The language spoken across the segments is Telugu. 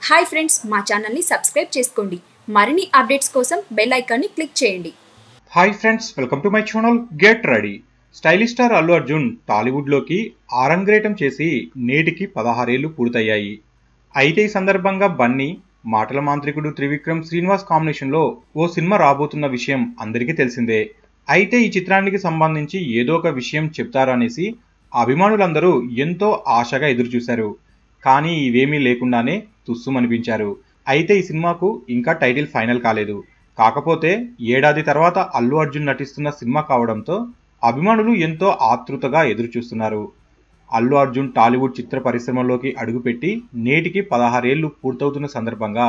హాయ్ ఫ్రెండ్స్, మా ఛానల్ని సబ్స్క్రైబ్ చేసుకోండి. మరిన్ని అప్డేట్స్ కోసం బెల్ ఐకాన్ని క్లిక్ చేయండి. Hi friends, welcome to my channel. Get ready. Stylish star Allu Arjun టాలీవుడ్లోకి ఆరంగేటం చేసి నేటికి 16 ఏళ్లు పూర్తయ్యాయి. అయితే ఈ సందర్భంగా బన్నీ, మాటల మాంత్రికుడు త్రివిక్రమ్ శ్రీనివాస్ కాంబినేషన్లో ఓ సినిమా రాబోతున్న విషయం అందరికీ తెలిసిందే. అయితే ఈ చిత్రానికి సంబంధించి ఏదో ఒక విషయం చెప్తారనేసి అభిమానులందరూ ఎంతో ఆశగా ఎదురుచూశారు. కానీ ఇవేమీ లేకుండానే తుస్సుమనిపించారు. అయితే ఈ సినిమాకు ఇంకా టైటిల్ ఫైనల్ కాలేదు. కాకపోతే ఏడాది తర్వాత అల్లు అర్జున్ నటిస్తున్న సినిమా కావడంతో అభిమానులు ఎంతో ఆతృతగా ఎదురుచూస్తున్నారు. అల్లు అర్జున్ టాలీవుడ్ చిత్ర పరిశ్రమలోకి అడుగుపెట్టి నేటికి 16 ఏళ్లు పూర్తవుతున్న సందర్భంగా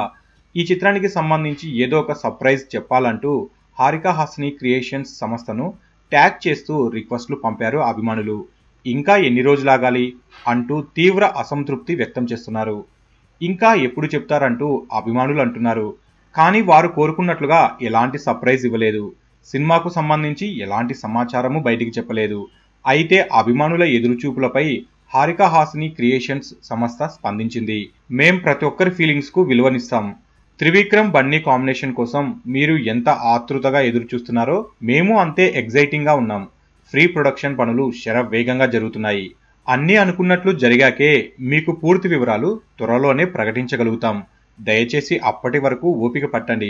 ఈ చిత్రానికి సంబంధించి ఏదో ఒక సర్ప్రైజ్ చెప్పాలంటూ హారిక హాసిని క్రియేషన్స్ సంస్థను ట్యాగ్ చేస్తూ రిక్వెస్ట్లు పంపారు అభిమానులు. ఇంకా ఎన్ని రోజులాగాలి అంటూ తీవ్ర అసంతృప్తి వ్యక్తం చేస్తున్నారు. ఇంకా ఎప్పుడు చెప్తారంటూ అభిమానులు అంటున్నారు. కానీ వారు కోరుకున్నట్లుగా ఎలాంటి సర్ప్రైజ్ ఇవ్వలేదు. సినిమాకు సంబంధించి ఎలాంటి సమాచారము బయటికి చెప్పలేదు. అయితే అభిమానుల ఎదురుచూపులపై హారిక హాసిని క్రియేషన్స్ సంస్థ స్పందించింది. మేం ప్రతి ఒక్కరి ఫీలింగ్స్కు విలువనిస్తాం. త్రివిక్రమ్ బన్నీ కాంబినేషన్ కోసం మీరు ఎంత ఆతృతగా ఎదురు చూస్తున్నారో మేము అంతే ఎగ్జైటింగ్గా ఉన్నాం. ప్రీ ప్రొడక్షన్ పనులు శరవేగంగా జరుగుతున్నాయి. అన్నీ అనుకున్నట్లు జరిగాకే మీకు పూర్తి వివరాలు త్వరలోనే ప్రకటించగలుగుతాం. దయచేసి అప్పటి వరకు ఓపిక పట్టండి.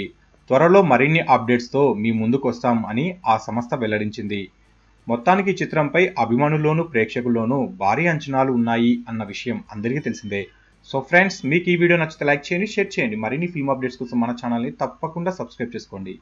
త్వరలో మరిన్ని అప్డేట్స్తో మీ ముందుకు వస్తాం అని ఆ సంస్థ వెల్లడించింది. మొత్తానికి ఈ చిత్రంపై అభిమానుల్లోనూ ప్రేక్షకుల్లోనూ భారీ అంచనాలు ఉన్నాయి అన్న విషయం అందరికీ తెలిసిందే. సో ఫ్రెండ్స్, మీకు ఈ వీడియో నచ్చితే లైక్ చేయండి, షేర్ చేయండి. మరిన్ని ఫిల్మ్ అప్డేట్స్ కోసం మన ఛానల్ని తప్పకుండా సబ్స్క్రైబ్ చేసుకోండి.